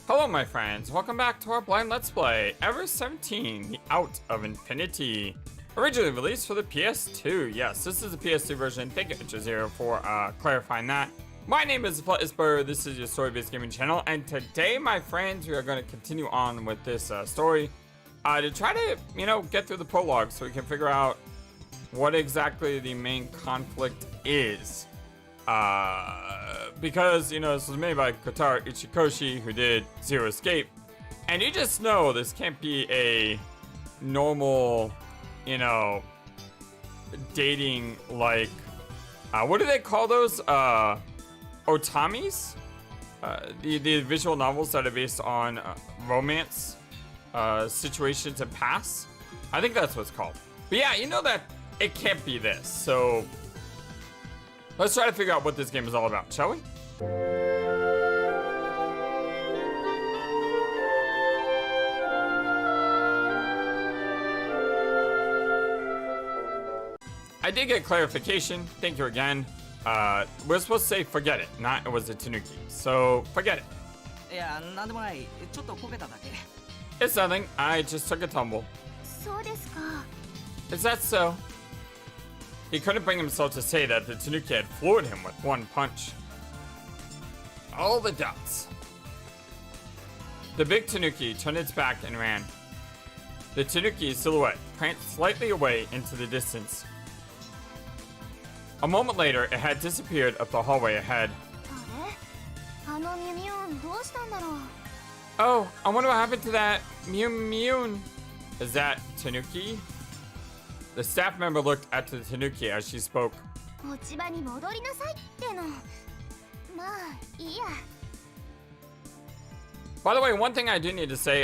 Hello my friends, welcome back to our blind let's play, Ever 17, The Out of Infinity. Originally released for the PS2. Yes, this is the PS2 version. Thank you, Razzee, for clarifying that. My name is FlightlessBird, this is your story-based gaming channel, and today, my friends, we are going to continue on with this story to try to, get through the prologue so we can figure out what exactly the main conflict is. Because, this was made by Kotaro Uchikoshi, who did Zero Escape. And you just know this can't be a normal, dating, like, what do they call those? Otamis? The visual novels that are based on romance situations and pasts. I think that's what it's called. But yeah, you know that it can't be this, so let's try to figure out what this game is all about, shall we? I did get clarification. Thank you again. We're supposed to say forget it, not it was a tanuki. So forget it. It's nothing. I just took a tumble. Is that so? He couldn't bring himself to say that the tanuki had floored him with one punch. All the dots. The big tanuki turned its back and ran. The tanuki's silhouette pranced slightly away into the distance. A moment later, it had disappeared up the hallway ahead. Oh, I wonder what happened to that Mew. Is that Tanuki? The staff member looked at the Tanuki as she spoke. By the way, one thing I do need to say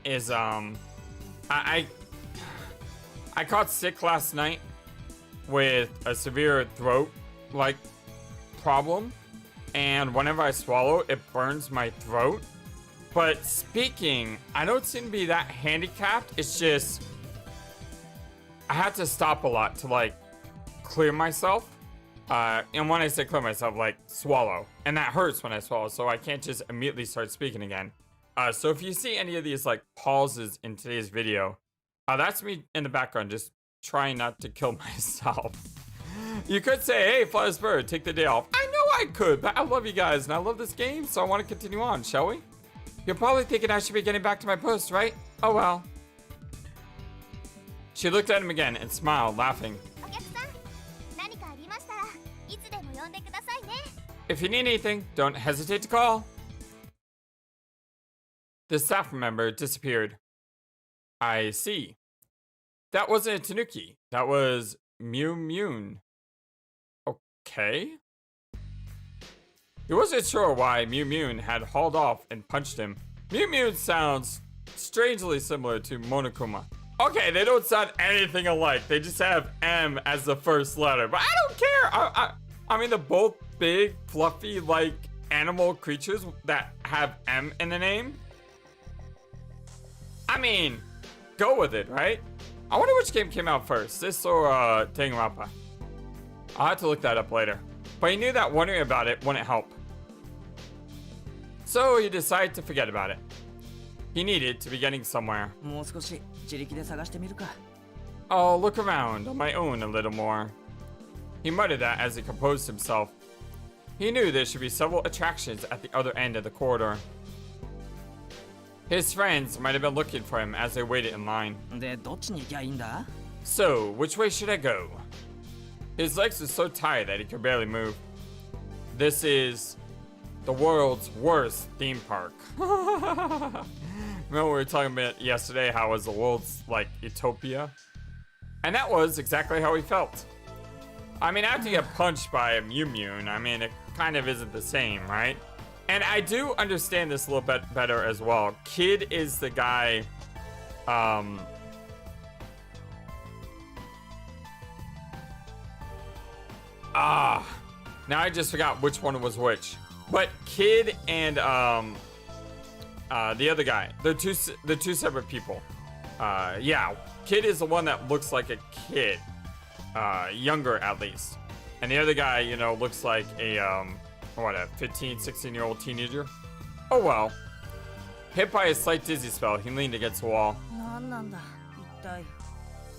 is I caught sick last night with a severe throat problem, and whenever I swallow it burns my throat. But speaking, I don't seem to be that handicapped. It's just I had to stop a lot to clear myself, and when I say clear myself, swallow, and that hurts when I swallow, so I can't just immediately start speaking again. So if you see any of these pauses in today's video, that's me in the background just trying not to kill myself. You could say, hey, FlightlessBird, take the day off. I know I could, but I love you guys and I love this game, so I want to continue on, shall we? You're probably thinking I should be getting back to my post, right? Oh well. She looked at him again and smiled, laughing. If you need anything, don't hesitate to call. The staff member disappeared. I see. That wasn't a tanuki. That was Mew. Okay. He wasn't sure why Mew had hauled off and punched him. Mew sounds strangely similar to Monokuma. Okay, they don't sound anything alike. They just have M as the first letter. But I don't care. I mean, they're both big, fluffy, animal creatures that have M in the name. I mean, go with it, right? I wonder which game came out first, this or Tengamappa. I'll have to look that up later. But he knew that wondering about it wouldn't help. So he decided to forget about it. He needed to be getting somewhere. I'll look around on my own a little more. He muttered that as he composed himself. He knew there should be several attractions at the other end of the corridor. His friends might have been looking for him as they waited in line. So, which way should I go? His legs were so tired that he could barely move. This is the world's worst theme park. Remember we were talking about yesterday how it was the world's, utopia? And that was exactly how he felt. I mean, after you get punched by a Mew, I mean, it kind of isn't the same, right? And I do understand this a little bit better as well. KID is the guy, now I just forgot which one was which. But KID and, the other guy, they're two separate people. Yeah, KID is the one that looks like a kid, younger at least. And the other guy, looks like a, what, a 15, 16-year-old teenager? Oh well. Hit by a slight dizzy spell, he leaned against the wall.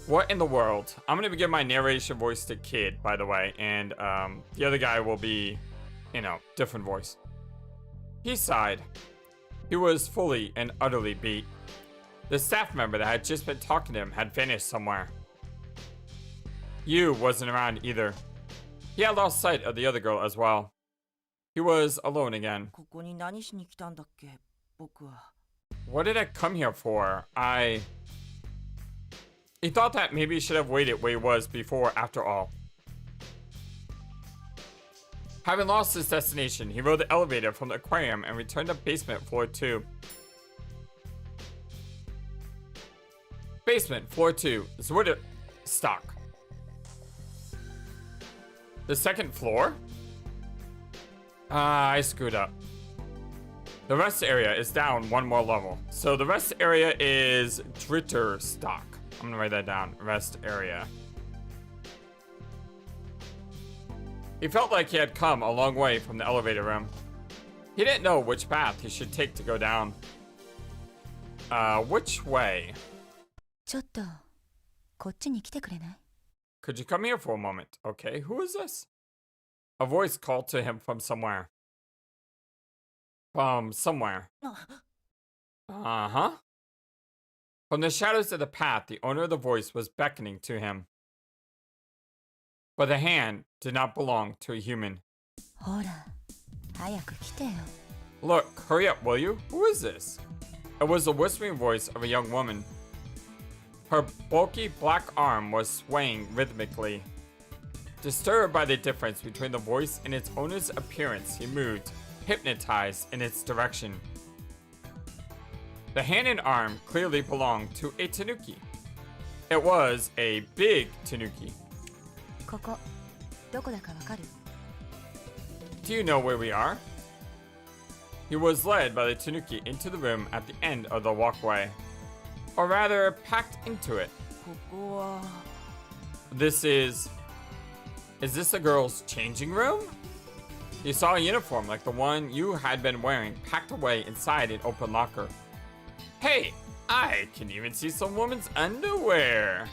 What in the world? I'm gonna give my narration voice to Kid, by the way, and the other guy will be, you know, different voice. He sighed. He was fully and utterly beat. The staff member that had just been talking to him had vanished somewhere. Yu wasn't around either. He had lost sight of the other girl as well. He was alone again. What did I come here for? He thought that maybe he should have waited where he was before after all. Having lost his destination, he rode the elevator from the aquarium and returned to basement floor 2. Basement floor 2 is where the stock. The second floor? I screwed up. The rest area is down one more level. So the rest area is Dritter stock. I'm gonna write that down. Rest area. He felt like he had come a long way from the elevator room. He didn't know which path he should take to go down. Which way? Could you come here for a moment? Okay, who is this? A voice called to him from somewhere. Somewhere. Uh-huh. From the shadows of the path, the owner of the voice was beckoning to him. But the hand did not belong to a human. Look, hurry up, will you? Who is this? It was the whispering voice of a young woman. Her bulky black arm was swaying rhythmically. Disturbed by the difference between the voice and its owner's appearance, he moved, hypnotized in its direction. The hand and arm clearly belonged to a tanuki. It was a big tanuki. Do you know where we are? He was led by the tanuki into the room at the end of the walkway. Or rather, packed into it. Is this a girl's changing room? He saw a uniform like the one you had been wearing packed away inside an open locker. Hey, I can even see some woman's underwear.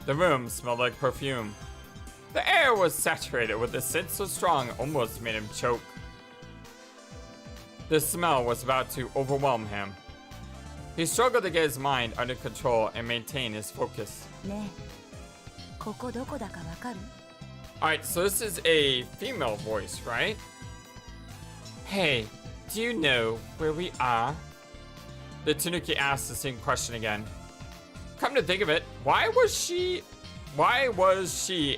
The room smelled like perfume. The air was saturated with a scent so strong it almost made him choke. The smell was about to overwhelm him. He struggled to get his mind under control and maintain his focus. Alright, so this is a female voice, right? Hey, do you know where we are? The tanuki asked the same question again. Come to think of it, why was she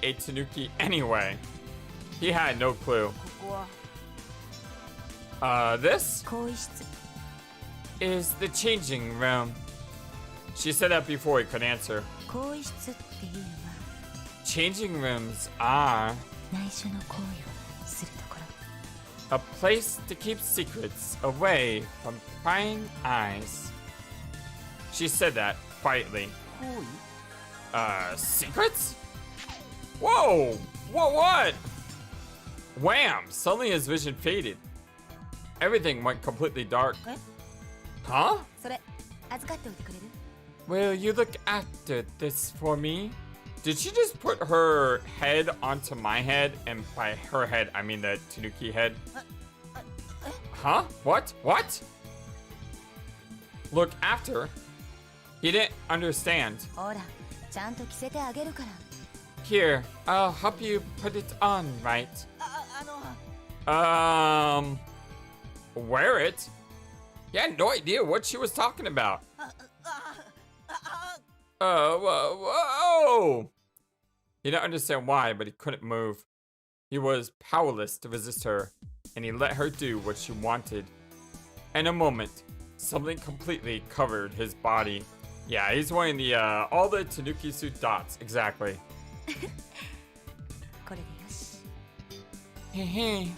a tanuki anyway? He had no clue. This is the changing room. She said that before he could answer. Changing rooms are a place to keep secrets away from prying eyes. She said that quietly. Secrets? Whoa! What? Wham! Suddenly his vision faded. Everything went completely dark. Huh? Will you look after this for me? Did she just put her head onto my head? And by her head, I mean the tanuki head. Huh? What? Look after? He didn't understand. Here, I'll help you put it on, right? Wear it? He had no idea what she was talking about. Whoa! He didn't understand why, but he couldn't move. He was powerless to resist her, and he let her do what she wanted. In a moment, something completely covered his body. Yeah, he's wearing the all the tanuki suit dots, exactly. Hey,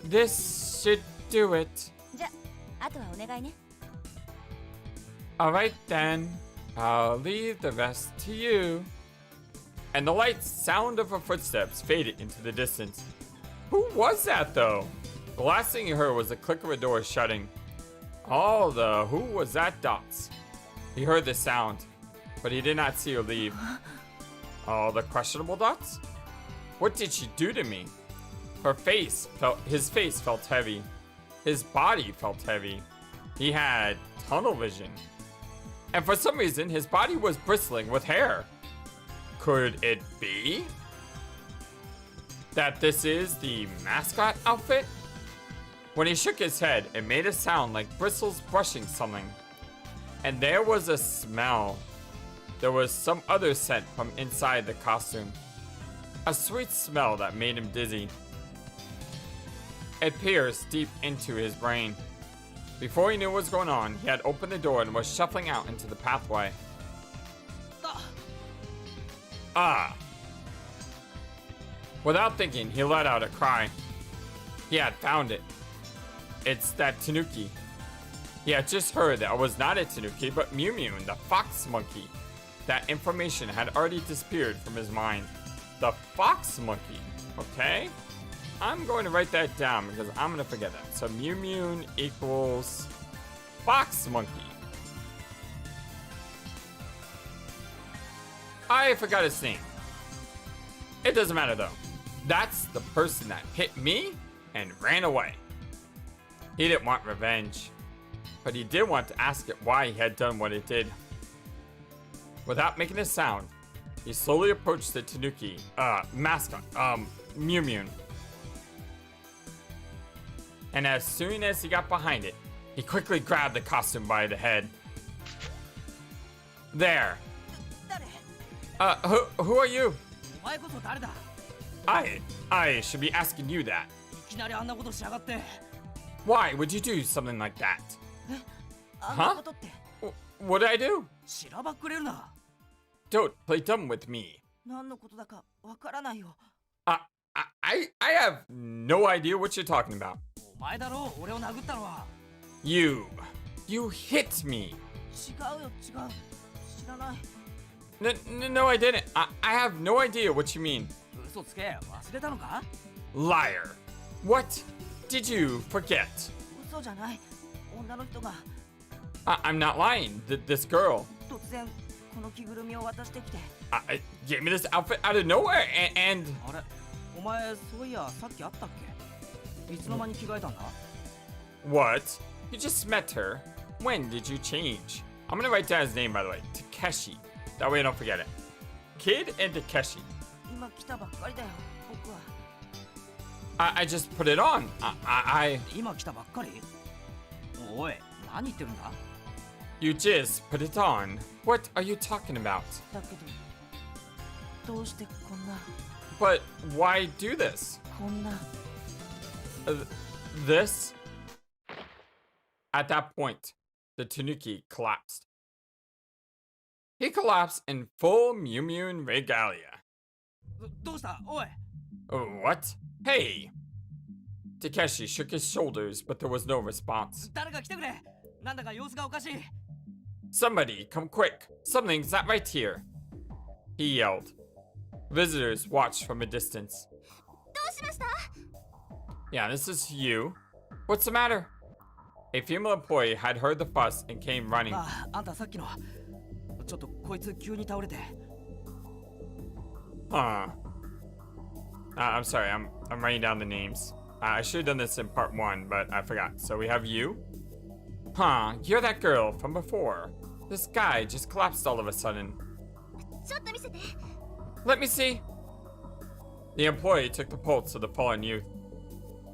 this should do it. Alright then, I'll leave the rest to you. And the light sound of her footsteps faded into the distance. Who was that though? The last thing he heard was the click of a door shutting. Oh, who was that dots? He heard the sound, but he did not see her leave. Oh, the questionable dots? What did she do to me? His face felt heavy. His body felt heavy. He had tunnel vision. And for some reason, his body was bristling with hair. Could it be that this is the mascot outfit? When he shook his head, it made a sound like bristles brushing something. And there was a smell. There was some other scent from inside the costume. A sweet smell that made him dizzy. It pierced deep into his brain. Before he knew what was going on, he had opened the door and was shuffling out into the pathway. Ah! Without thinking, he let out a cry. He had found it. It's that Tanuki. He had just heard that it was not a Tanuki, but Mew Mew, the fox monkey. That information had already disappeared from his mind. The fox monkey, okay? I'm going to write that down because I'm going to forget that. So Mew Mew equals fox monkey. I forgot his name. It doesn't matter though. That's the person that hit me and ran away. He didn't want revenge, but he did want to ask it why he had done what it did. Without making a sound, he slowly approached the Tanuki, mascot, Mew Mew. And as soon as he got behind it, he quickly grabbed the costume by the head. There. Who are you? I should be asking you that. Why would you do something like that? Huh? What did I do? Don't play dumb with me. I have no idea what you're talking about. You hit me. No, I didn't. I have no idea what you mean. Liar. What did you forget? I'm not lying. This girl gave me this outfit out of nowhere and what? You just met her. When did you change? I'm gonna write down his name, by the way. Takeshi. That way I don't forget it. KID and Takeshi. I just put it on. You just put it on. What are you talking about? But why do this? This? At that point, the Tanuki collapsed. He collapsed in full Mew Mew regalia. What? Hey! Takeshi shook his shoulders, but there was no response. Somebody, come quick! Something's not right here! He yelled. Visitors watched from a distance. Yeah, this is you. What's the matter? A female employee had heard the fuss and came running. I'm sorry, I'm writing down the names. I should have done this in part 1, but I forgot. So we have you. You're that girl from before. This guy just collapsed all of a sudden. Let me see. The employee took the pulse of the fallen youth.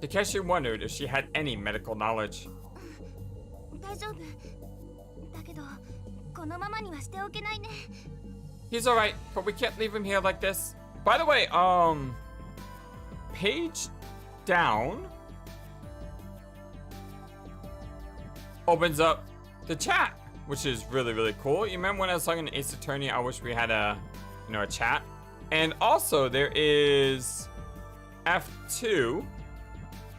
Takeshi wondered if she had any medical knowledge. He's alright, but we can't leave him here like this. By the way, page down opens up the chat, which is really, really cool. You remember when I was talking to Ace Attorney, I wish we had a chat. And also there is F2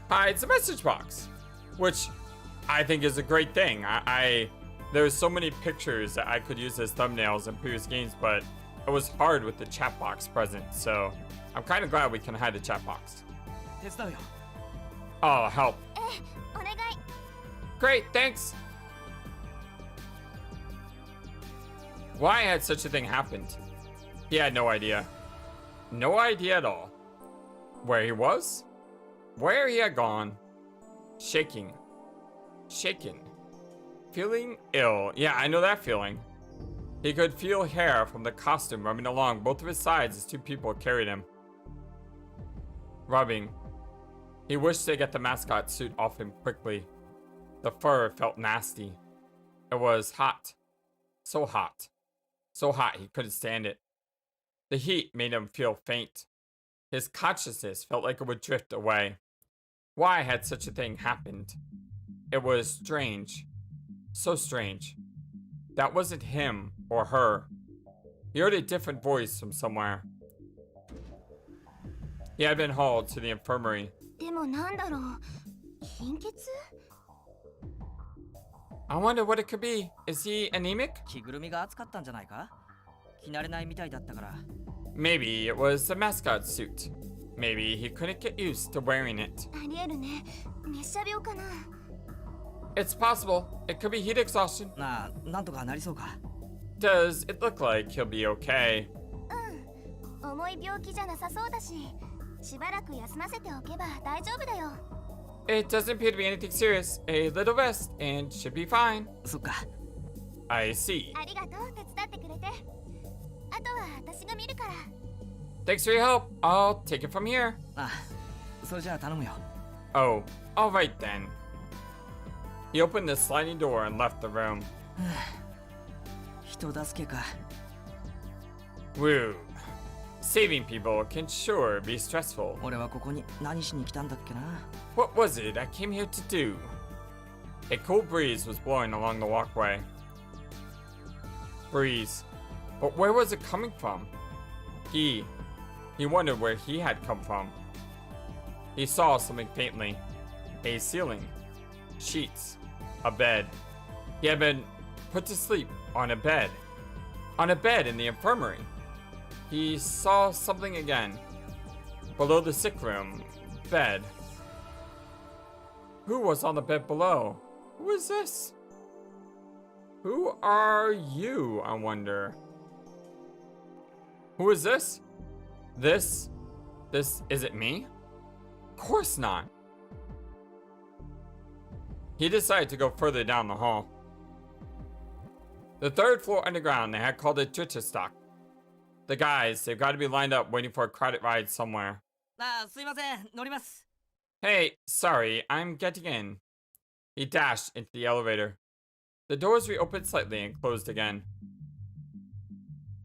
hides the message box, which I think is a great thing. There's so many pictures that I could use as thumbnails in previous games, but it was hard with the chat box present. So I'm kind of glad we can hide the chat box. Oh, help. Great, thanks. Why had such a thing happened? He had no idea. No idea at all. Where he was? Where he had gone. Shaking. Shaken. Feeling ill. Yeah, I know that feeling. He could feel hair from the costume rubbing along both of his sides as two people carried him. Rubbing. He wished to get the mascot suit off him quickly. The fur felt nasty. It was hot. So hot. So hot he couldn't stand it. The heat made him feel faint. His consciousness felt like it would drift away. Why had such a thing happened? It was strange. So strange. That wasn't him or her. He heard a different voice from somewhere. He had been hauled to the infirmary. I wonder what it could be. Is he anemic? Maybe it was the mascot suit. Maybe he couldn't get used to wearing it. It's possible. It could be heat exhaustion. Does it look like he'll be okay? It doesn't appear to be anything serious. A little rest and should be fine. I see. Thanks for your help. I'll take it from here. Oh, alright then. He opened the sliding door and left the room. Woo. Saving people can sure be stressful. What was it I came here to do? A cool breeze was blowing along the walkway. Breeze. But where was it coming from? He wondered where he had come from. He saw something faintly. A ceiling. Sheets. A bed. He had been put to sleep on a bed. On a bed in the infirmary. He saw something again. Below the sick room. Bed. Who was on the bed below? Who is this? Who are you, I wonder? Who is this? This is it me? Of course not. He decided to go further down the hall. The third floor underground, they had called it Twitter-stock. The guys, they've got to be lined up waiting for a crowded ride somewhere. Hey, sorry, I'm getting in. He dashed into the elevator. The doors reopened slightly and closed again.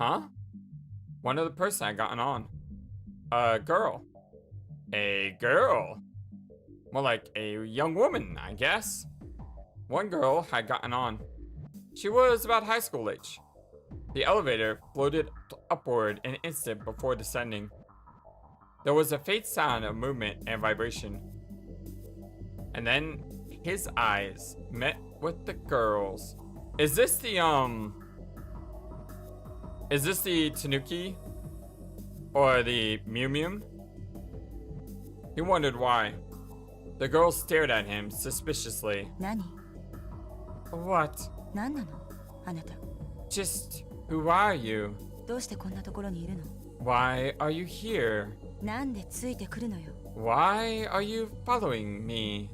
Huh? One other person had gotten on. A girl. A girl. More like a young woman, I guess. One girl had gotten on. She was about high school age. The elevator floated upward an instant before descending. There was a faint sound of movement and vibration. And then his eyes met with the girl's. Is this the Tanuki? Or the Mew Mew? He wondered why. The girl stared at him suspiciously. What? Just who are you? Why are you here? Why are you following me?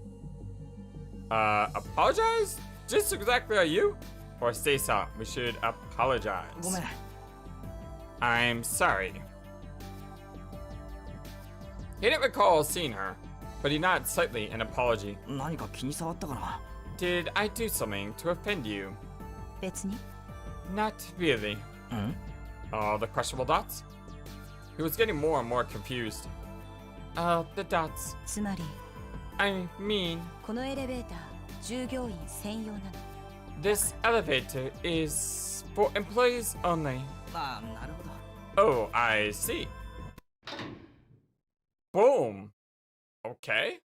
Apologize? Just exactly are you? Or say so, we should apologize. I'm sorry. He didn't recall seeing her, but he nodded slightly in apology. Did I do something to offend you? Not really. Oh, the questionable dots? He was getting more and more confused. The dots. I mean, this elevator is for employees only. Oh, I see. Boom. Okay.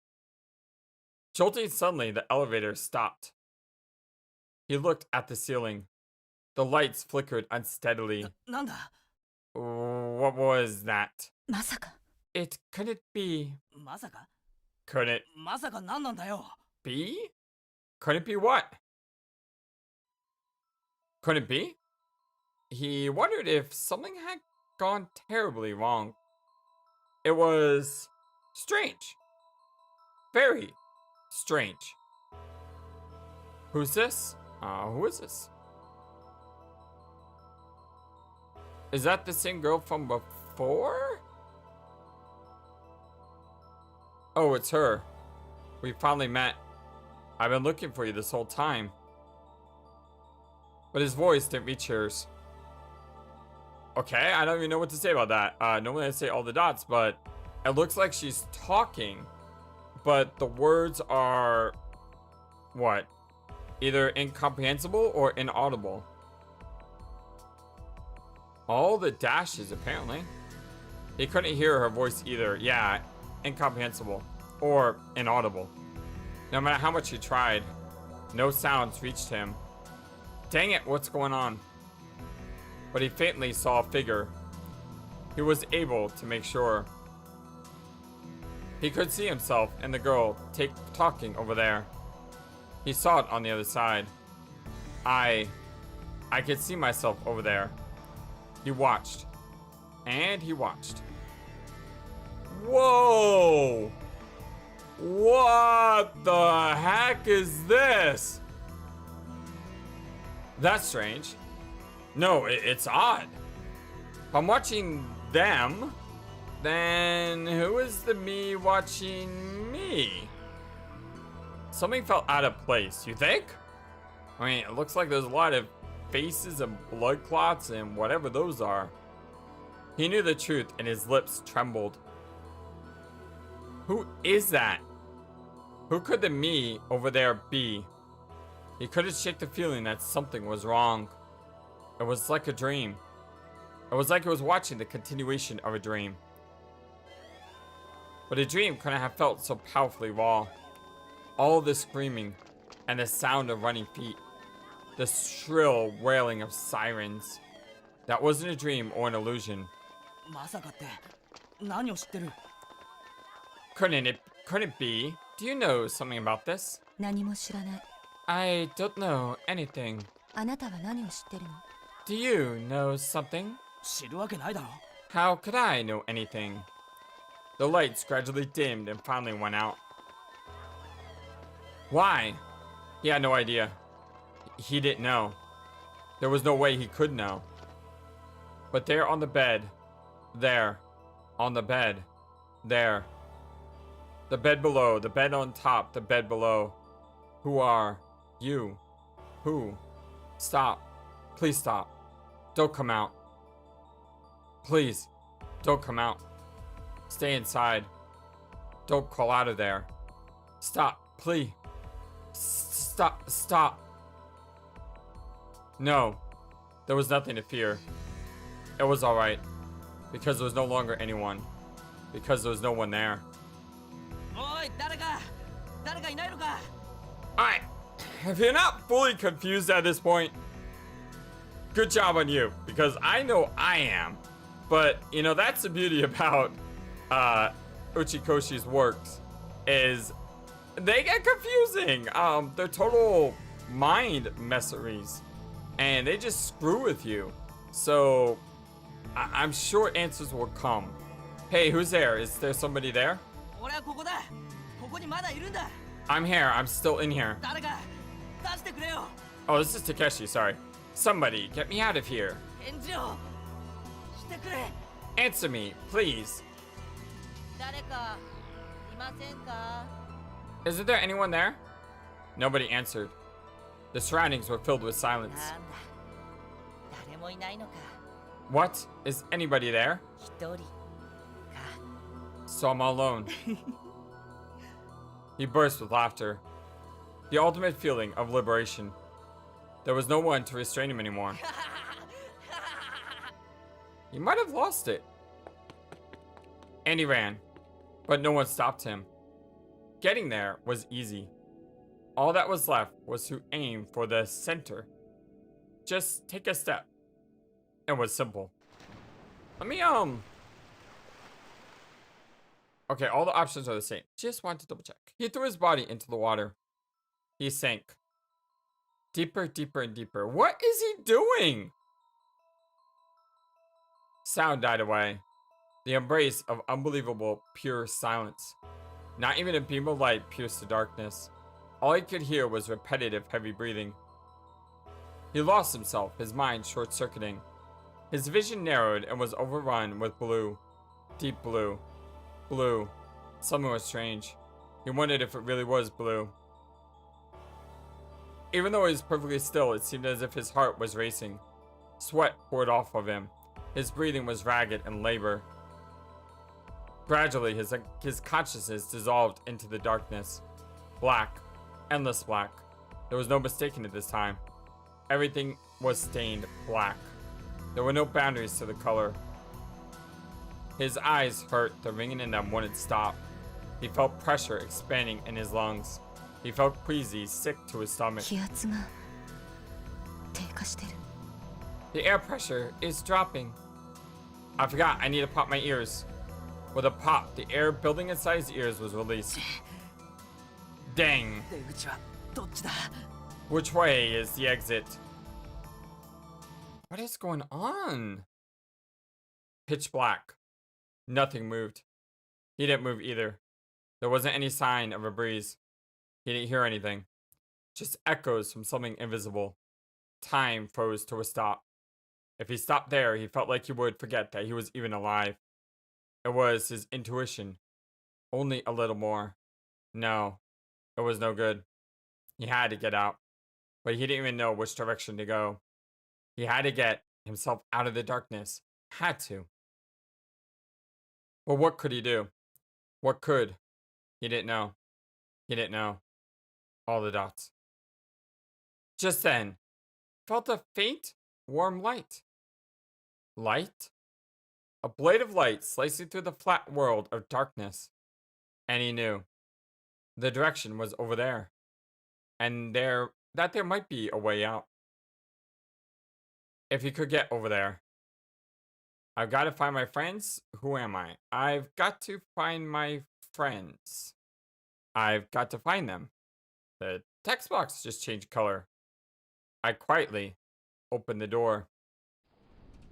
Jolting suddenly, the elevator stopped. He looked at the ceiling. The lights flickered unsteadily. What was that? It couldn't be. Could it be? Could it be what? Could it be? He wondered if something had gone terribly wrong. It was strange. Very strange. Who's this? Who is this? Is that the same girl from before? Oh, it's her. We finally met. I've been looking for you this whole time. But his voice didn't reach hers. Okay, I don't even know what to say about that. Normally I say all the dots, but it looks like she's talking. But the words are... what? Either incomprehensible or inaudible. All the dashes, apparently. He couldn't hear her voice either. Yeah, incomprehensible or inaudible. No matter how much he tried, no sounds reached him. Dang it, what's going on? But he faintly saw a figure. He was able to make sure. He could see himself and the girl talking over there. He saw it on the other side. I could see myself over there. He watched. And he watched. Whoa! What the heck is this? That's strange. No, it's odd. If I'm watching them, then who is the me watching me? Something felt out of place, you think? I mean, it looks like there's a lot of faces and blood clots and whatever those are. He knew the truth and his lips trembled. Who is that? Who could the me over there be? He couldn't shake the feeling that something was wrong. It was like a dream. It was like he was watching the continuation of a dream. But a dream couldn't have felt so powerfully raw. All the screaming and the sound of running feet. The shrill wailing of sirens. That wasn't a dream or an illusion. Couldn't it be? Do you know something about this? I don't know anything. Do you know something? How could I know anything? The lights gradually dimmed and finally went out. Why? He had no idea. He didn't know. There was no way he could know. But there on the bed. There. On the bed. There. The bed below. The bed on top. The bed below. Who are you? Who? Stop. Please stop. Don't come out. Please. Don't come out. Stay inside. Don't crawl out of there. Stop. Please. Stop. Stop. No. There was nothing to fear. It was alright. Because there was no longer anyone. Because there was no one there. Alright. If you're not fully confused at this point, good job on you. Because I know I am. But, you know, that's the beauty about Uchikoshi's works. Is they get confusing. They're total mind messeries. And they just screw with you. So, I'm sure answers will come. Hey, who's there? Is there somebody there? I'm here. I'm still in here. Oh, this is Takeshi. Sorry. Somebody, get me out of here. Answer me, please. Isn't there anyone there? Nobody answered. The surroundings were filled with silence. What? Is anybody there? So I'm all alone. He burst with laughter. The ultimate feeling of liberation. There was no one to restrain him anymore. He might have lost it. And he ran, but no one stopped him. Getting there was easy. All that was left was to aim for the center. Just take a step. It was simple. Let me, okay, all the options are the same. Just want to double check. He threw his body into the water. He sank. Deeper, deeper, and deeper. What is he doing? Sound died away. The embrace of unbelievable, pure silence. Not even a beam of light pierced the darkness. All he could hear was repetitive, heavy breathing. He lost himself, his mind short-circuiting. His vision narrowed and was overrun with blue. Deep blue. Blue. Something was strange. He wondered if it really was blue. Even though he was perfectly still, it seemed as if his heart was racing. Sweat poured off of him. His breathing was ragged and labor. Gradually, his consciousness dissolved into the darkness. Black. Endless black. There was no mistaking it this time. Everything was stained black. There were no boundaries to the color. His eyes hurt. The ringing in them wouldn't stop. He felt pressure expanding in his lungs. He felt queasy, sick to his stomach. The air pressure is dropping. I forgot, I need to pop my ears. With a pop, the air building inside his ears was released. Dang. Which way is the exit? What is going on? Pitch black. Nothing moved. He didn't move either. There wasn't any sign of a breeze. He didn't hear anything. Just echoes from something invisible. Time froze to a stop. If he stopped there, he felt like he would forget that he was even alive. It was his intuition. Only a little more. No, it was no good. He had to get out. But he didn't even know which direction to go. He had to get himself out of the darkness. Had to. Well, what could he do? What could? He didn't know. He didn't know. All the dots. Just then, felt a faint, warm light. Light? A blade of light slicing through the flat world of darkness. And he knew. The direction was over there. And there might be a way out. If he could get over there. I've got to find my friends. Who am I? I've got to find my friends. I've got to find them. The text box just changed color. I quietly opened the door.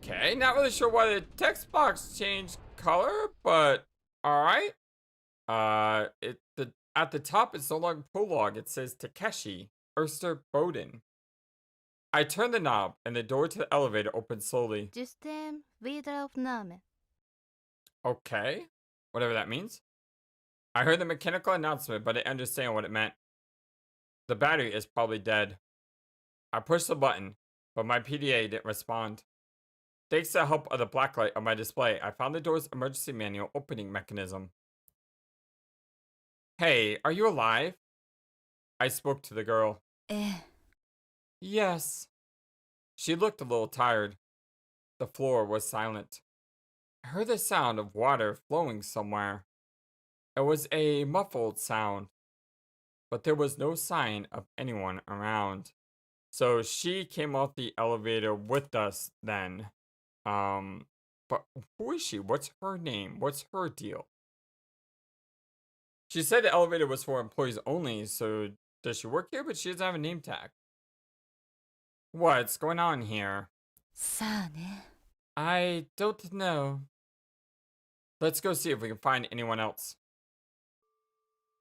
Okay, not really sure why the text box changed color, but alright. At the top it's no longer prologue. It says Takeshi Erster Bowden. I turned the knob and the door to the elevator opened slowly. Okay, whatever that means. I heard the mechanical announcement, but I didn't understand what it meant. The battery is probably dead. I pushed the button, but my PDA didn't respond. Thanks to the help of the blacklight on my display, I found the door's emergency manual opening mechanism. Hey, are you alive? I spoke to the girl. Yes. She looked a little tired. The floor was silent. I heard the sound of water flowing somewhere. It was a muffled sound, but there was no sign of anyone around. So she came off the elevator with us then. But who is she? What's her name? What's her deal? She said the elevator was for employees only, so does she work here? But she doesn't have a name tag. What's going on here? I don't know. Let's go see if we can find anyone else.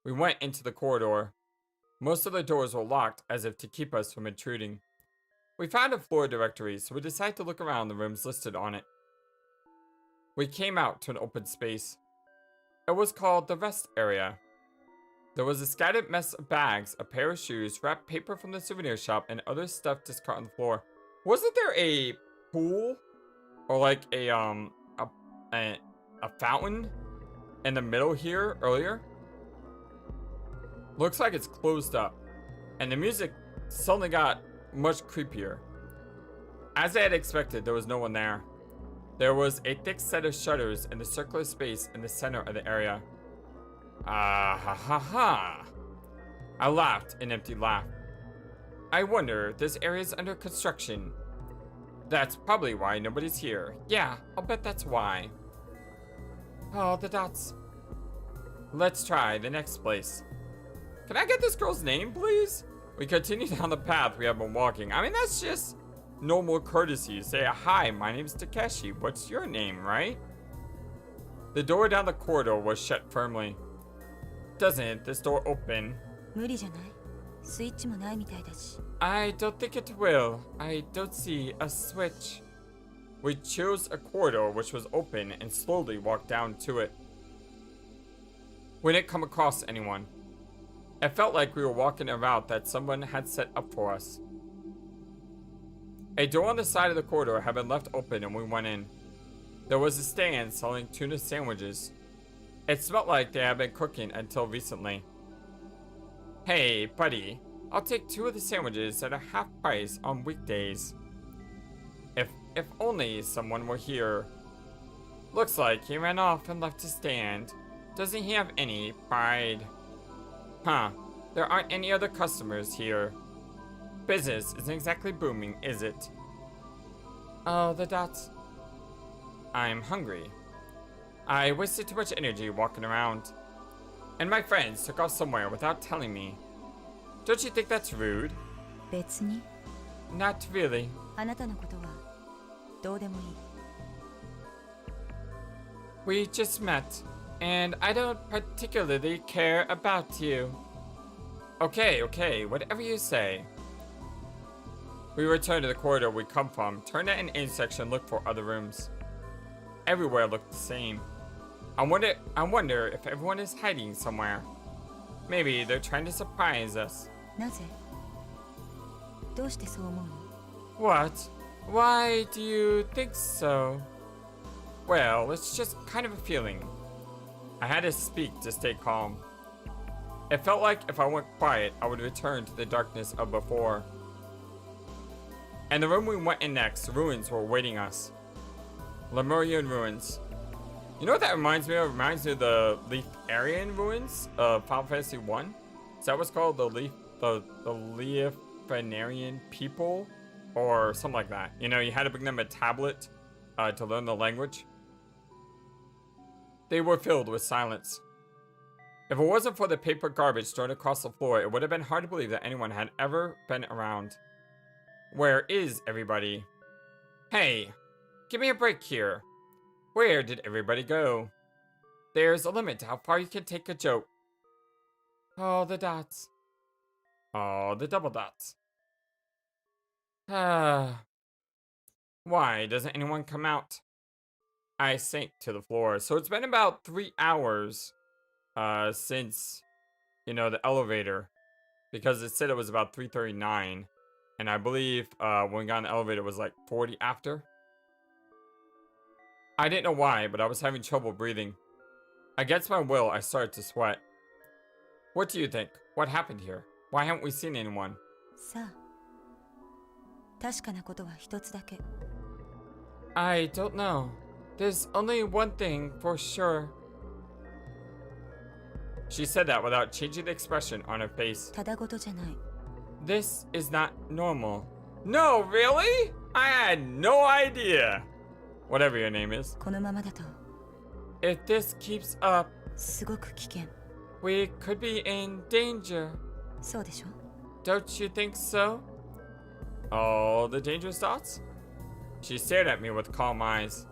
We went into the corridor. Most of the doors were locked as if to keep us from intruding. We found a floor directory, so we decided to look around the rooms listed on it. We came out to an open space. It was called the rest area. There was a scattered mess of bags, a pair of shoes, wrapped paper from the souvenir shop, and other stuff discarded on the floor. Wasn't there a pool? Or like a fountain in the middle here earlier? Looks like it's closed up. And the music suddenly got much creepier. As I had expected, there was no one there. There was a thick set of shutters in the circular space in the center of the area. Ah ha ha ha. I laughed an empty laugh. I wonder if this area is under construction. That's probably why nobody's here. Yeah, I'll bet that's why. Oh, the dots. Let's try the next place. Can I get this girl's name, please? We continue down the path we have been walking. I mean, that's just normal courtesy. Say, hi, my name's Takeshi. What's your name, right? The door down the corridor was shut firmly. Doesn't this door open? 無理じゃない。スイッチもないみたいだし。I don't think it will. I don't see a switch. We chose a corridor which was open and slowly walked down to it. We didn't come across anyone. It felt like we were walking a route that someone had set up for us. A door on the side of the corridor had been left open and we went in. There was a stand selling tuna sandwiches. It smelled like they had been cooking until recently. Hey, buddy, I'll take 2 of the sandwiches at a half price on weekdays. If only someone were here. Looks like he ran off and left his stand. Doesn't he have any pride? Huh, there aren't any other customers here. Business isn't exactly booming, is it? Oh, the dots. I'm hungry. I wasted too much energy walking around. And my friends took off somewhere without telling me. Don't you think that's rude? 別に。 Not really. あなたのことはどうでもいい。We just met, and I don't particularly care about you. Okay, whatever you say. We returned to the corridor we come from, turned at an intersection, looked for other rooms. Everywhere looked the same. I wonder if everyone is hiding somewhere. Maybe they're trying to surprise us. なぜ？どうしてそう思うの？ What? Why do you think so? Well, it's just kind of a feeling. I had to speak to stay calm. It felt like if I went quiet, I would return to the darkness of before. And the room we went in next, ruins were awaiting us. Lemurian ruins. You know what that reminds me of? It reminds me of the Leafarian ruins of Final Fantasy 1. Is that what's called? The Leafarian people? Or something like that. You know, you had to bring them a tablet to learn the language. They were filled with silence. If it wasn't for the paper garbage thrown across the floor, it would have been hard to believe that anyone had ever been around. Where is everybody? Hey, give me a break here. Where did everybody go? There's a limit to how far you can take a joke. Oh, the dots. Oh, the double dots. Why doesn't anyone come out? I sank to the floor. So it's been about 3 hours since, you know, the elevator. Because it said it was about 3:39. And I believe when we got in the elevator it was like 40 after. I didn't know why, but I was having trouble breathing. Against my will, I started to sweat. What do you think? What happened here? Why haven't we seen anyone? さあ、確かなことは一つだけ。I don't know. There's only one thing for sure. She said that without changing the expression on her face. ただごとじゃない。This is not normal. No, really? I had no idea. Whatever your name is. このままだと。 If this keeps up, すごく危険。 we could be in danger. そうでしょ？ Don't you think so? Oh, the dangerous dots? She stared at me with calm eyes.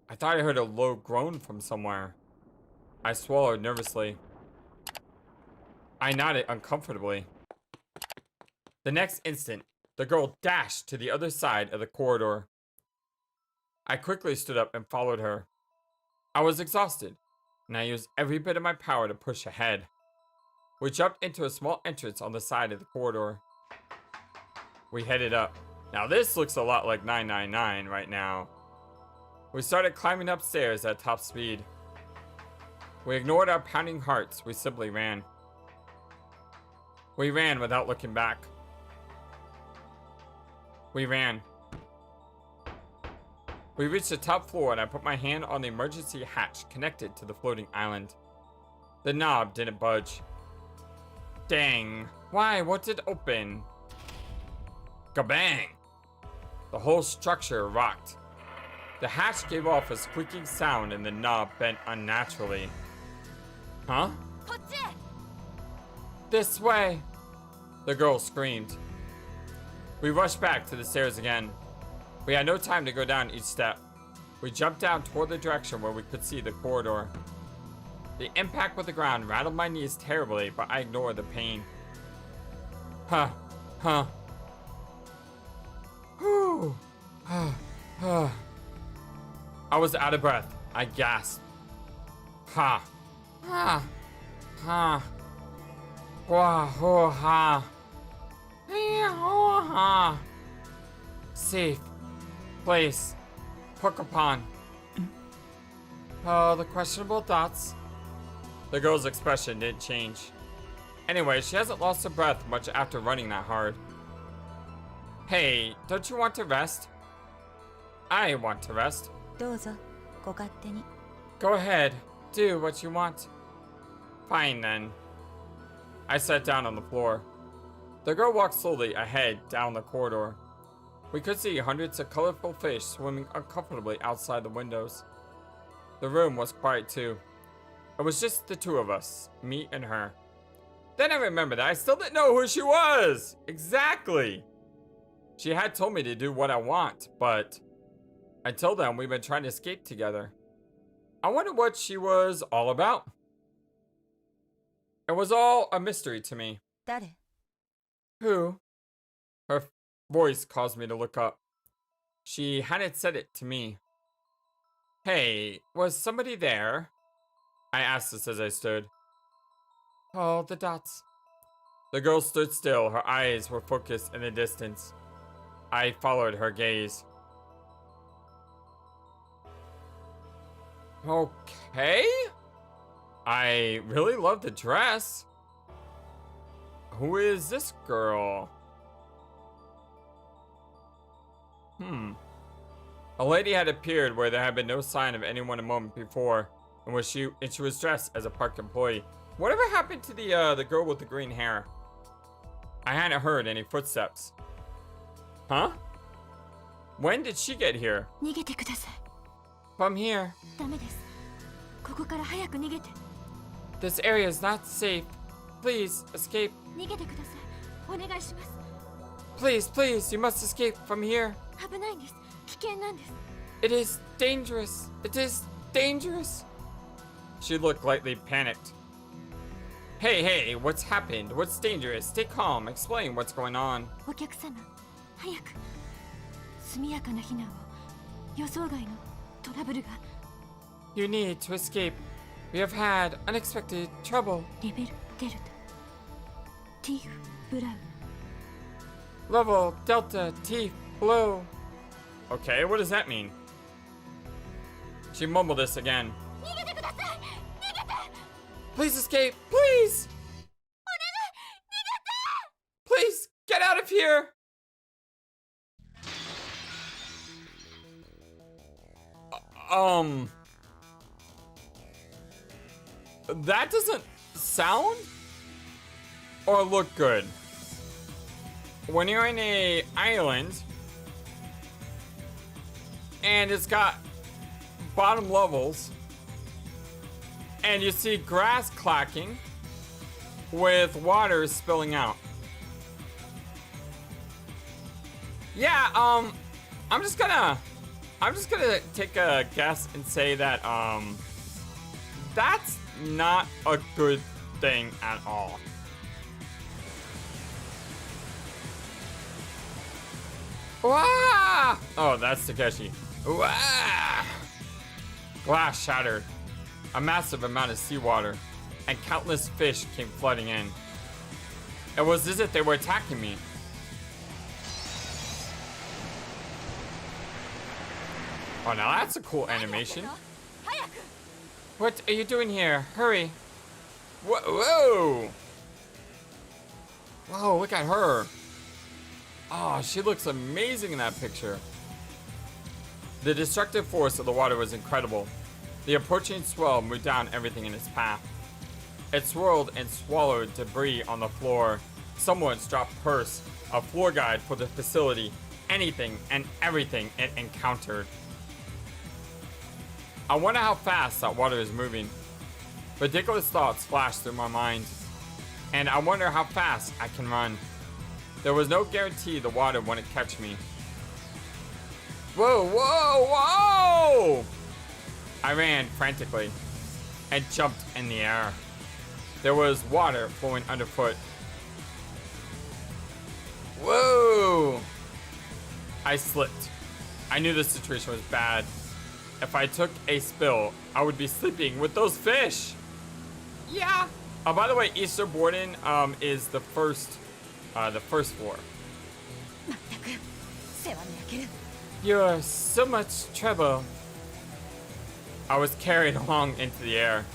I thought I heard a low groan from somewhere. I swallowed nervously. I nodded uncomfortably. The next instant, the girl dashed to the other side of the corridor. I quickly stood up and followed her. I was exhausted, and I used every bit of my power to push ahead. We jumped into a small entrance on the side of the corridor. We headed up. Now this looks a lot like 999 right now. We started climbing upstairs at top speed. We ignored our pounding hearts. We simply ran. We ran without looking back. We ran. We reached the top floor and I put my hand on the emergency hatch connected to the floating island. The knob didn't budge. Dang. Why won't it open? Kabang! The whole structure rocked. The hatch gave off a squeaking sound and the knob bent unnaturally. Huh? This way! The girl screamed. We rushed back to the stairs again. We had no time to go down each step. We jumped down toward the direction where we could see the corridor. The impact with the ground rattled my knees terribly, but I ignored the pain. Huh. Whew. I was out of breath. I gasped. Ha. Ha. Ha. Wah. Ho. Ha. Ha. Safe. Place. Pokemon. Oh, the questionable thoughts. The girl's expression didn't change. Anyway, she hasn't lost her breath much after running that hard. Hey, don't you want to rest? I want to rest. どうぞご勝手に Go ahead. Do what you want. Fine then. I sat down on the floor. The girl walked slowly ahead down the corridor. We could see hundreds of colorful fish swimming uncomfortably outside the windows. The room was quiet too. It was just the two of us, me and her. Then I remembered that I still didn't know who she was! Exactly! She had told me to do what I want, but until then we've been trying to escape together. I wonder what she was all about. It was all a mystery to me. 誰 Who? Her voice caused me to look up. She hadn't said it to me. Hey, was somebody there? I asked this as I stood. Oh, the dots. The girl stood still. Her eyes were focused in the distance. I followed her gaze. Okay. I really love the dress. Who is this girl? A lady had appeared where there had been no sign of anyone a moment before, and she was dressed as a park employee. Whatever happened to the girl with the green hair? I hadn't heard any footsteps. Huh? When did she get here? 逃げてください From here. ダメですここから早く逃げて This area is not safe. Please escape. 逃げてくださいお願いします Please, please, you must escape from here. 危ないんです危険なんです It is dangerous. It is dangerous. She looked lightly panicked. Hey, what's happened? What's dangerous? Stay calm. Explain what's going on. お客様早く速やかな避難を予想外のトラブルが You need to escape. We have had unexpected trouble. レベルデルタティーフブラウン Level Delta T Blow. Okay, what does that mean? She mumbled this again. 逃げてください逃げて Please escape, please! Please get out of here! That doesn't sound or look good. When you're in an island and it's got bottom levels and you see grass clacking with water spilling out. Yeah, I'm just gonna take a guess and say that that's not a good thing at all. Wah! Oh, that's Takeshi. Wah! Glass shattered. A massive amount of seawater and countless fish came flooding in. It was as if they were attacking me. Oh, now that's a cool animation. What are you doing here? Hurry. Whoa! Whoa, look at her. Oh, she looks amazing in that picture. The destructive force of the water was incredible. The approaching swell moved down everything in its path. It swirled and swallowed debris on the floor. Someone's dropped purse, a floor guide for the facility, anything and everything it encountered. I wonder how fast that water is moving. Ridiculous thoughts flashed through my mind. And I wonder how fast I can run. There was no guarantee the water wouldn't catch me. Whoa, whoa, whoa! I ran frantically and jumped in the air. There was water flowing underfoot. Whoa! I slipped. I knew the situation was bad. If I took a spill, I would be sleeping with those fish. Yeah. Oh, by the way, Easter Borden is the first floor. You're so much trouble. I was carried along into the air.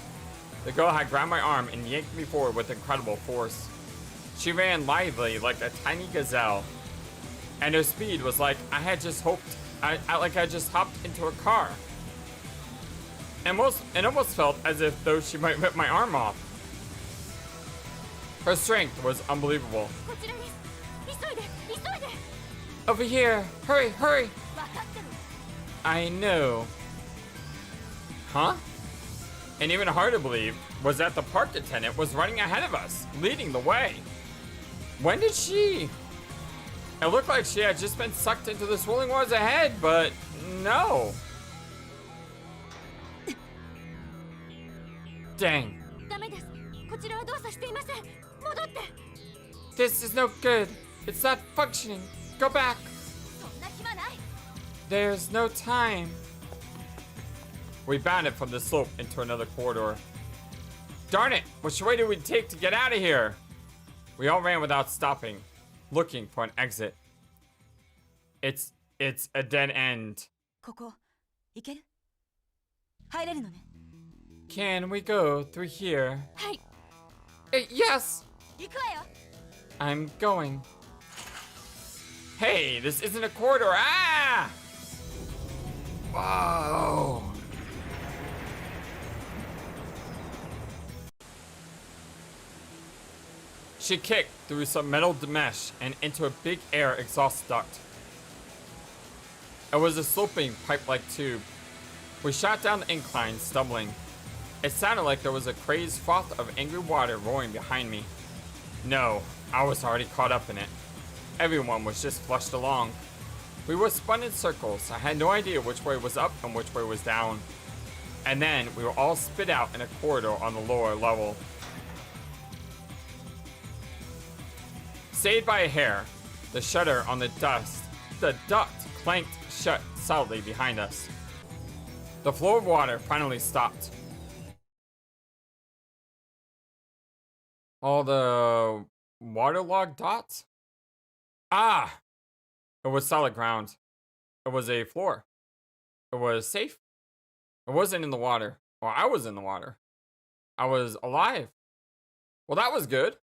The girl had grabbed my arm and yanked me forward with incredible force. She ran lively like a tiny gazelle, and her speed was like I had just hopped into a car. And it almost felt as if though she might rip my arm off. Her strength was unbelievable. Over here! Hurry, hurry! I know. Huh? And even harder to believe was that the park attendant was running ahead of us, leading the way. When did she? It looked like she had just been sucked into the swirling waters ahead, but no. Dang. This is no good. It's not functioning. Go back. There's no time. We bounded from the slope into another corridor. Darn it! Which way did we take to get out of here? We all ran without stopping, looking for an exit. It's a dead end. Can we go through here? Yes! I'm going. Hey, this isn't a corridor. Ah! Whoa! She kicked through some metal mesh and into a big air exhaust duct. It was a sloping pipe-like tube. We shot down the incline, stumbling. It sounded like there was a crazed froth of angry water roaring behind me. No, I was already caught up in it. Everyone was just flushed along. We were spun in circles. I had no idea which way was up and which way was down. And then we were all spit out in a corridor on the lower level. Saved by a hair, the shutter on the duct clanked shut solidly behind us. The flow of water finally stopped. All the waterlogged dots? Ah! It was solid ground. It was a floor. It was safe. It wasn't in the water. Well, I was in the water. I was alive. Well, that was good.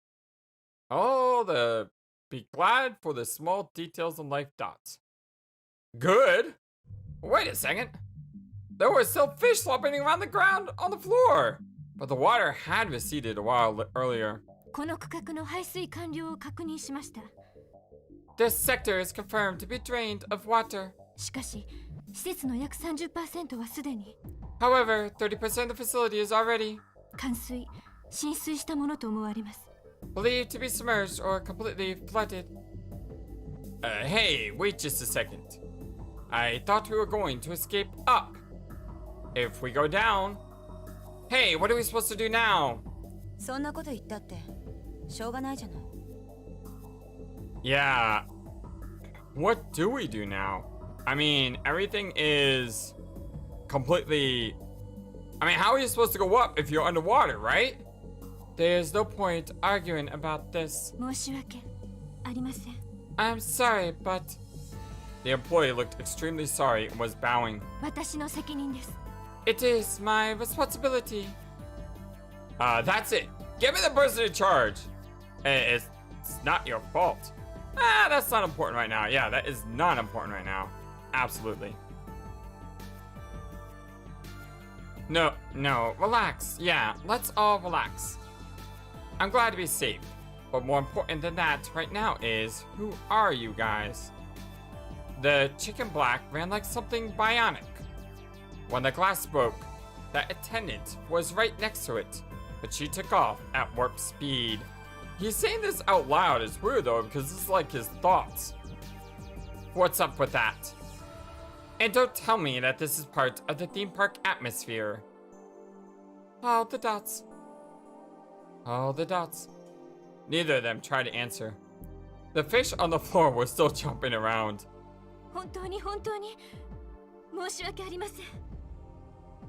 Oh, be glad for the small details in life dots. Good? Wait a second. There were still fish flopping around the ground on the floor. But the water had receded a while earlier. This sector is confirmed to be drained of water. However, 30% of the facility is already believed to be submerged or completely flooded. Hey, wait just a second. I thought we were going to escape up. If we go down... Hey, what are we supposed to do now? Yeah. What do we do now? I mean, everything is completely... I mean, how are you supposed to go up if you're underwater, right? There's no point arguing about this. I'm sorry, but... The employee looked extremely sorry and was bowing. It is my responsibility. That's it. Give me the person in charge. It's not your fault. That's not important right now. Yeah, that is not important right now. Absolutely. No, relax. Yeah, let's all relax. I'm glad to be safe. But more important than that right now is, who are you guys? The chicken black ran like something bionic. When the glass broke, that attendant was right next to it, but she took off at warp speed. He's saying this out loud. It's weird though, because this is like his thoughts. What's up with that? And don't tell me that this is part of the theme park atmosphere. Oh, the dots. Oh, the dots. Neither of them tried to answer. The fish on the floor was still jumping around. 本当に申し訳ありません。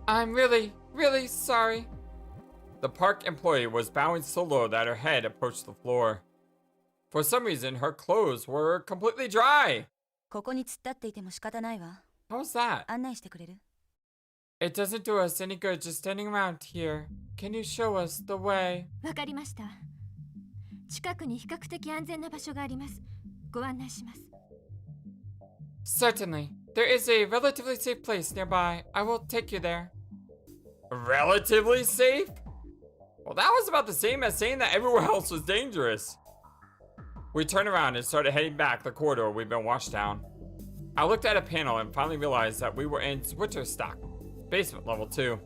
I'm really sorry. The park employee was bowing so low that her head approached the floor. For some reason, her clothes were completely dry. ここに突っ立っていても仕方ないわ。 How's that? 案内してくれる？ It doesn't do us any good just standing around here. Can you show us the way? わかりました。近くに比較的安全な場所があります。ご案内します。 Certainly. There is a relatively safe place nearby. I will take you there. Relatively safe? Well, that was about the same as saying that everywhere else was dangerous. We turned around and started heading back the corridor we'd been washed down. I looked at a panel and finally realized that we were in Zwitterstock, basement level 2.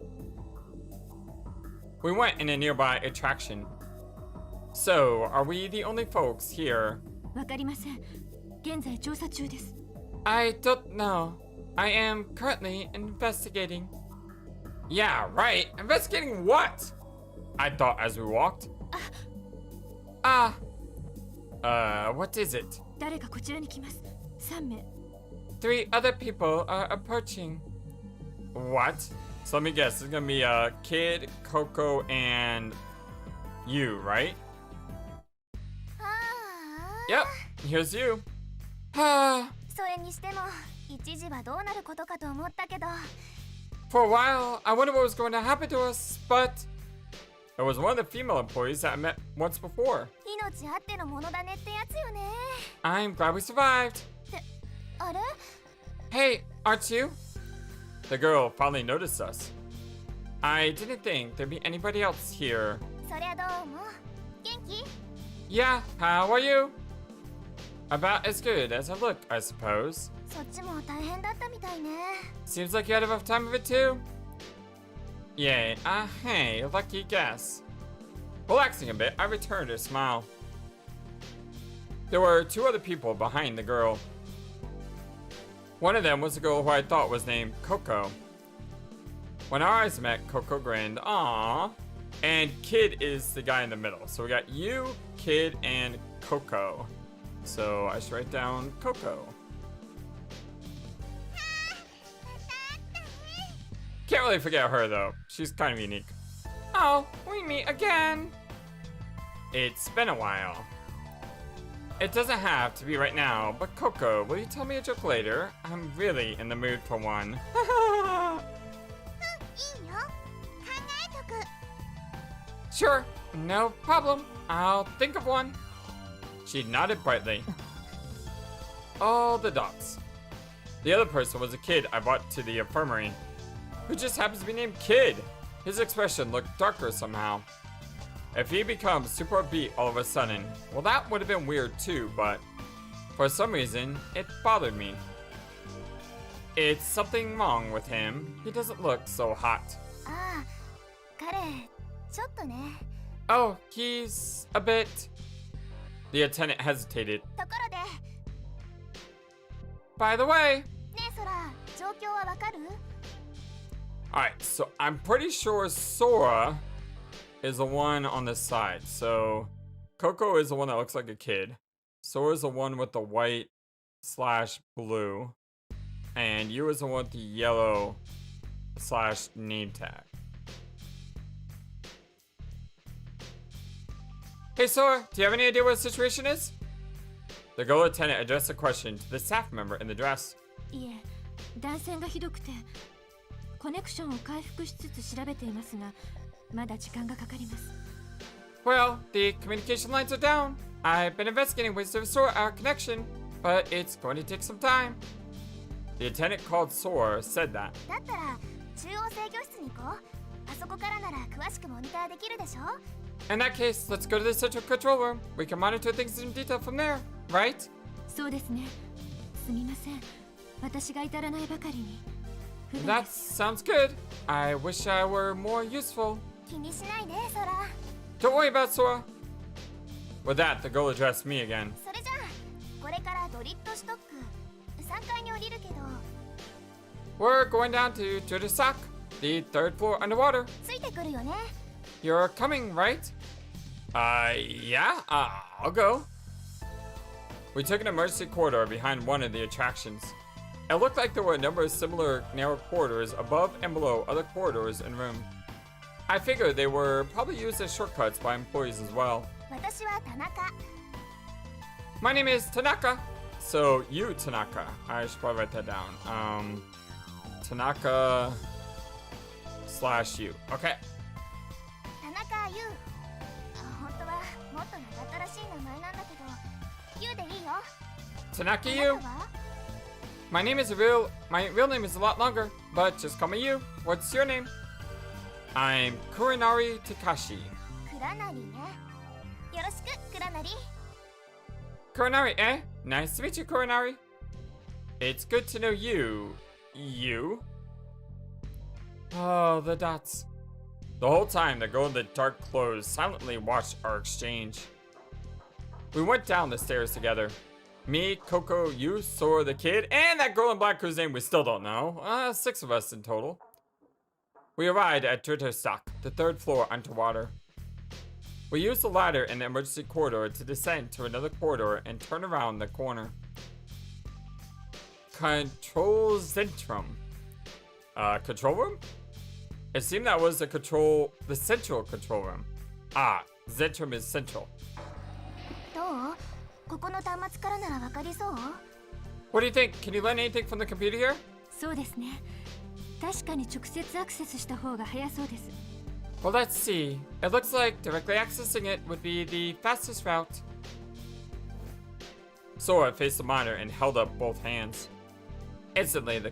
We went in a nearby attraction. So, are we the only folks here? わかりません。現在調査中です。 I don't know. I am currently investigating. Yeah, right. Investigating what? I thought as we walked. What is it? 誰かこちらに来ます。3名。 3 other people are approaching. What? So let me guess. It's gonna be Kid, Coco, and you, right? Yep. Here's you. それにしても一時はどうなることかと思ったけど For a while, I wondered what was going to happen to us, but it was one of the female employees that I met once before. 命あってのものだねってやつよね I'm glad we survived. あれ Hey, aren't you? The girl finally noticed us. I didn't think there'd be anybody else here. そりゃどうも元気 Yeah, how are you? About as good as I look, I suppose. そっちも大変だったみたいね Seems like you had a rough time of it too. Yay, hey, lucky guess. Relaxing a bit, I returned her smile. There were 2 other people behind the girl. One of them was a girl who I thought was named Coco. When our eyes met, Coco grinned, aww. And Kid is the guy in the middle. So we got you, Kid, and Coco. So I should write down Coco. Can't really forget her though. She's kind of unique. Oh, we meet again. It's been a while. It doesn't have to be right now, but Coco, will you tell me a joke later? I'm really in the mood for one. いいよ考えとく Sure, no problem. I'll think of one. She nodded brightly. All the dots. The other person was a kid I brought to the infirmary, who just happens to be named Kid. His expression looked darker somehow. If he becomes super upbeat all of a sudden, well, that would have been weird too, but for some reason, it bothered me. It's something wrong with him. He doesn't look so hot. ああ彼ちょっとね Oh, he's a bit... The attendant hesitated. ところで By the way... ねえソラ状況はわかる Alright, so I'm pretty sure Sora is the one on this side. So Coco is the one that looks like a kid. Sora's the one with the white / blue. And you is the one with the yellow / name tag. Hey Sora, do you have any idea what the situation is? The girl attendant addressed the question to the staff member in the dress. いえ、断線がひどくてコネクションを回復しつつ調べていますが、まだ時間がかかります。 Well, the communication lines are down. I've been investigating ways to restore our connection, but it's going to take some time. The attendant called Sora said that. だったら中央制御室に行こうあそこからなら詳しくモニターできるでしょ In that case, let's go to the central control room. We can monitor things in detail from there, right? そうですね。すみません。私が至らないばかりに。不便 That です sounds good. I wish I were more useful. 気にしないでソラ Don't worry about it, Sora. With that, the girl addressed me again. それじゃあこれからドリットシュトック3階に降りるけど We're going down to Jurisak, the third floor underwater. ついてくるよね You're coming, right? Yeah, I'll go. We took an emergency corridor behind one of the attractions. It looked like there were a number of similar narrow corridors above and below other corridors and rooms. I figured they were probably used as shortcuts by employees as well. 私は田中 My name is Tanaka. So, you, Tanaka. I should probably write that down. Tanaka / you. Okay. 田中優本当はもっと長ったらしい名前なんだけど優でいいよ Tanaka あ you. なたは My real name is a lot longer, but just call me you. What's your name? I'm Kurinari Takashi. 倉成ねよろしく倉成 Kurinari, eh? Nice to meet you, Kurinari. It's good to know you. You? Oh, the dots. The whole time, the girl in the dark clothes silently watched our exchange. We went down the stairs together. Me, Coco, you, Sora the kid, and that girl in black whose name we still don't know. 6 of us in total. We arrived at Jurisak, the third floor underwater. We used the ladder in the emergency corridor to descend to another corridor and turn around the corner. Control Zentrum. Control room? It seemed that was the central control room. Zentrum is central. どうここの端末からならわかりそう What do you think? Can you learn anything from the computer here? そうですね確かに直接アクセスした方が早そうです Well, let's see. It looks like directly accessing it would be the fastest route. Sora faced the monitor and held up both hands. Instantly, the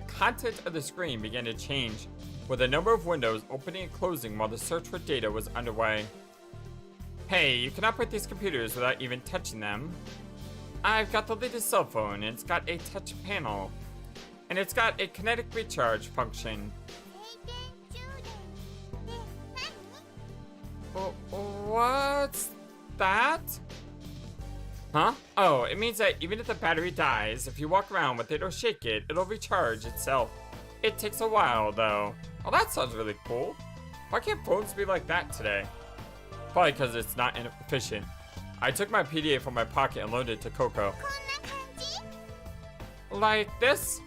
content of the screen began to change, with a number of windows opening and closing while the search for data was underway. Hey, you can operate these computers without even touching them. I've got the latest cell phone, and it's got a touch panel. And it's got a kinetic recharge function. What's that? Huh? Oh, it means that even if the battery dies, if you walk around with it or shake it, it'll recharge itself. It takes a while, though. Oh, that sounds really cool. Why can't phones be like that today? Probably because it's not efficient. I took my PDA from my pocket and loaned it to Coco. こんな感じ Like this?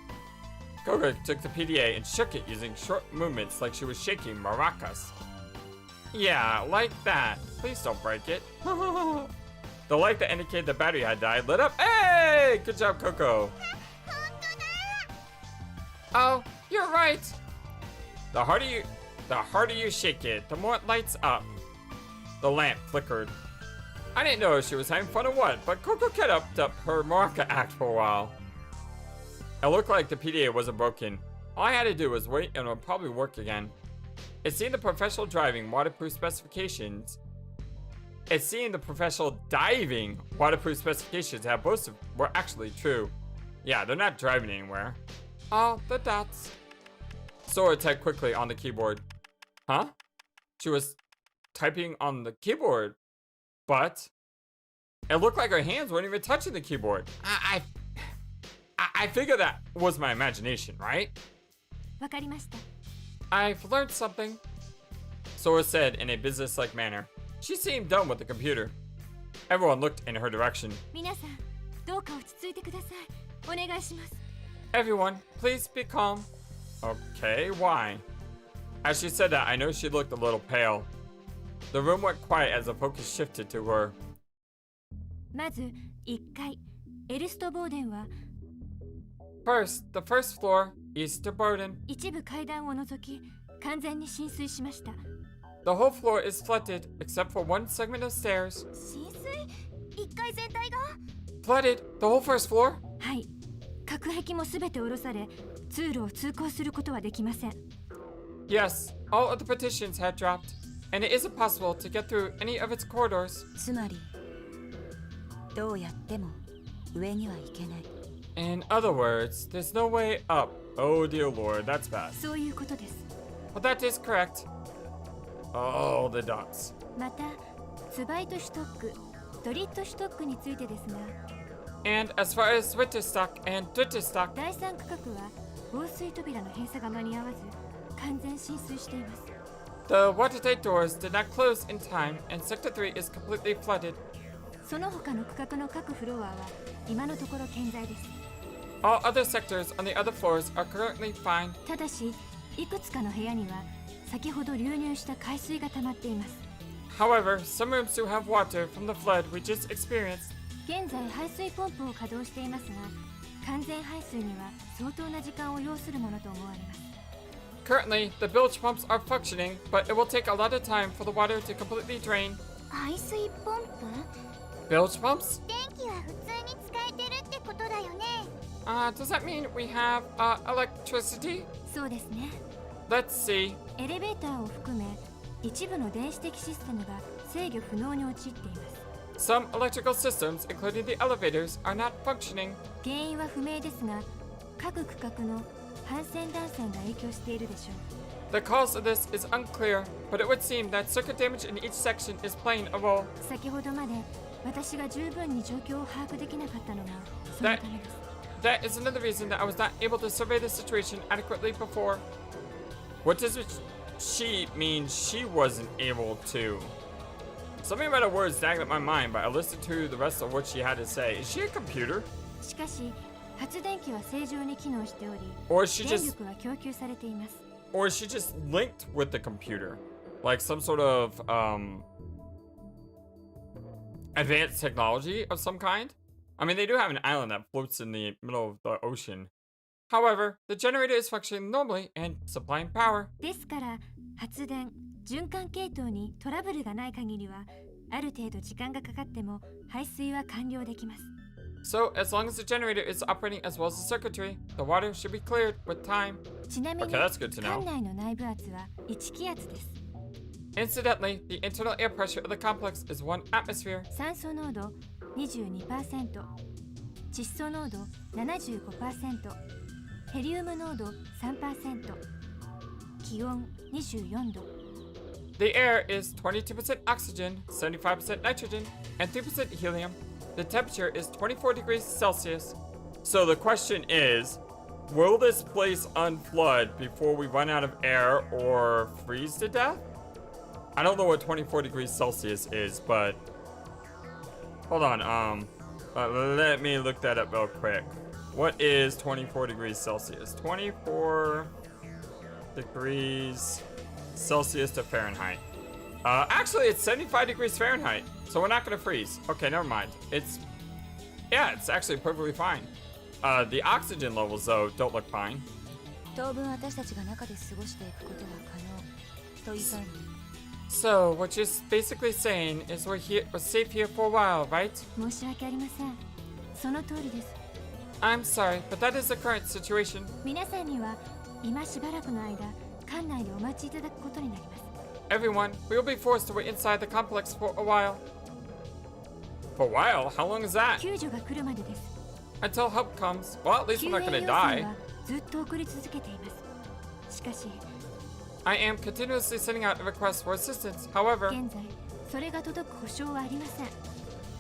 Coco took the PDA and shook it using short movements like she was shaking maracas. Yeah, like that. Please don't break it. The light that indicated the battery had died lit up. Hey! Good job, Coco. 本当だ Oh, you're right. The harder you shake it, the more it lights up. The lamp flickered. I didn't know if she was having fun or what, but Coco kept up her maraca act for a while. It looked like the PDA wasn't broken. All I had to do was wait and it would probably work again. It seemed the professional driving waterproof specifications had boasted were actually true. Yeah, they're not driving anywhere. Oh, the dots. Sora typed quickly on the keyboard. Huh? She was typing on the keyboard, but it looked like her hands weren't even touching the keyboard. I figure that was my imagination, right? わかりました I've learned something, Sora said in a business-like manner. She seemed done with the computer. Everyone looked in her direction. 皆さんどうか落ち着いてくださいお願いします Everyone, please be calm. Okay, why? As she said that, I noticed she looked a little pale. The room went quiet as the focus shifted to her. まず1階エルストボーデンは First, the first floor, Easter Burden. 一部階段を除き完全に浸水しました The whole floor is flooded except for one segment of stairs. 浸水1階全体が Flooded? The whole first floor? はい隔壁もすべて下ろされ通路を通行することはできません Yes, all of the partitions had dropped, and it isn't possible to get through any of its corridors. つまりどうやっても上には行けない In other words, there's no way up. Oh dear lord, that's bad. そういうことです But that is correct. Oh, the dots. またツバイトシュトックドリットシュトックについてですが、 And as far as Winter stock and Winter stock, 第3区画は防水扉の閉鎖が間に合わず完全浸水しています。 the watertight doors did not close in time, and Sector 3 is completely flooded. その他の区画の各フロアは今のところ健在です。 All other sectors on the other floors are currently fine. ただし、いくつかの部屋には先ほど流入した海水が溜まっています。 However, some rooms do have water from the flood we just experienced. 現在排水ポンプを稼働していますが、完全排水には相当な時間を要するものと思われます。 Currently, the bilge pumps are functioning, but it will take a lot of time for the water to completely drain. 排水ポンプ？ Bilge pumps? 電気は普通に使えてるってことだよね。Does that mean we have, electricity? そうですね。 Let's see. エレベーターを含め一部の電子的システムが制御不能に陥っています。 Some electrical systems, including the elevators, are not functioning. 原因は不明ですが、各区画の反線断線が影響しているでしょう。 The cause of this is unclear, but it would seem that circuit damage in each section is playing a role. 先ほどまで私が十分に状況を把握できなかったのがそのためです。 That is another reason that I was not able to survey the situation adequately before. What does she mean she wasn't able to? Something about her words nagged at my mind, but I listened to the rest of what she had to say. Is she a computer? しかし、発電機は正常に機能しており、 Or is she 電 just 力は供給されています。 or is she just linked with the computer? Like some sort of advanced technology of some kind? I mean, they do have an island that floats in the middle of the ocean. However, the generator is functioning normally and supplying power. ですから、発電、循環系統にトラブルがない限りは、ある程度時間がかかっても排水は完了できます。 So, as long as the generator is operating as well as the circuitry, the water should be cleared with time. ちなみに、 Okay, that's good to 館 know. 内の内部圧は1気圧です。 Incidentally, the internal air pressure of the complex is 1 atmosphere. 酸素濃度 22%、窒素濃度 75%、ヘリウム濃度 3%、気温24度。 The air is 22% oxygen, 75% nitrogen, and 3% helium. The temperature is 24 degrees Celsius. So the question is, will this place unflood before we run out of air or freeze to death? I don't know what 24 degrees Celsius is, but hold on, let me look that up real quick. What is 24 degrees Celsius? 24 degrees Celsius to Fahrenheit. Actually, it's 75 degrees Fahrenheit, so we're not gonna freeze. Okay, never mind. It's actually perfectly fine. The oxygen levels, though, don't look fine. 当分私たちが中で過ごしていくことは可能と言いたいの。 So, what you're basically saying is we're safe here for a while, right? 申し訳ありません。その通りです。 I'm sorry, but that is the current situation. 皆さんには今しばらくの間、館内でお待ちいただくことになります。 Everyone, we will be forced to wait inside the complex for a while. For a while? How long is that? 救助が来るまでです。 Until help comes. Well, at least 救 we're not 援 gonna 要請 die. はずっと送り続けています。しかし、 I am continuously sending out requests for assistance. However, 現在それが届く保証はありません。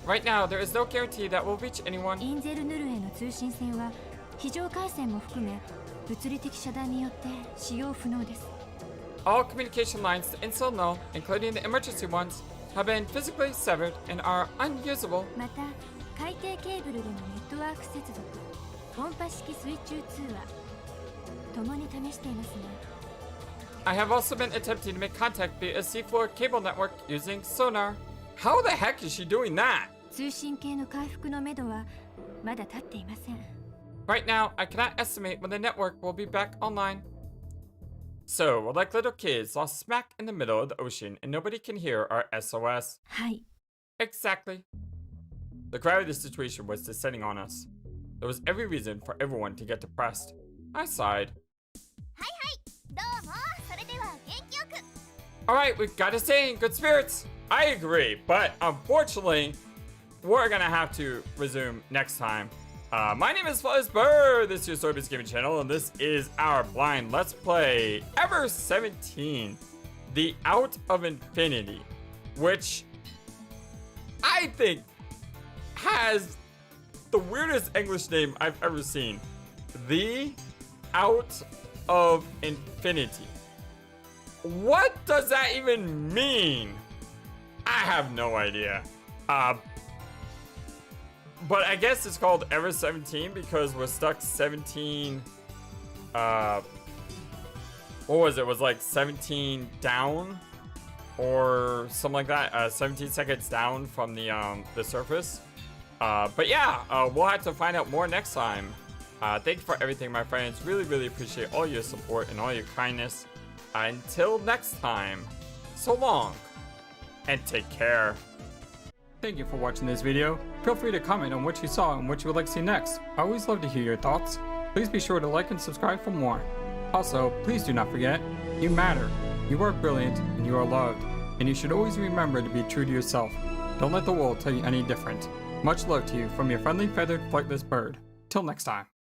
right now there is no guarantee that we'll reach anyone. インゼルヌルへの通信線は非常回線も含め物理的遮断によって使用不能です。 All communication lines to Insel Null, including the emergency ones, have been physically severed and are unusable. また、海底ケーブルでのネットワーク接続、音波式水中通話、共に試していますが、 I have also been attempting to make contact via a seafloor cable network using sonar. How the heck is she doing that? 通信系の回復のめどはまだ立っていません。 Right now, I cannot estimate when the network will be back online. So, we're like little kids lost smack in the middle of the ocean and nobody can hear our SOS. はい。 Exactly. The gravity of the situation was descending on us. There was every reason for everyone to get depressed. I sighed. はいはい、どうも。それでは元気よく。 Alright, we've got to stay in good spirits. I agree, but unfortunately, we're gonna have to resume next time. My name is FlightlessBird, this is your Story-Based Gaming channel, and this is our blind Let's Play Ever 17, The Out of Infinity, which I think has the weirdest English name I've ever seen. The Out of Infinity. What does that even mean? I have no idea. But I guess it's called Ever 17 because we're stuck 17. What was it? It was like 17 down or something like that. 17 seconds down from the surface. But yeah, we'll have to find out more next time. Thank you for everything, my friends. Really, really appreciate all your support and all your kindness. Until next time, so long and take care. Thank you for watching this video. Feel free to comment on what you saw and what you would like to see next. I always love to hear your thoughts. Please be sure to like and subscribe for more. Also, please do not forget, you matter, you are brilliant, and you are loved. And you should always remember to be true to yourself. Don't let the world tell you any different. Much love to you from your friendly feathered flightless bird. Till next time.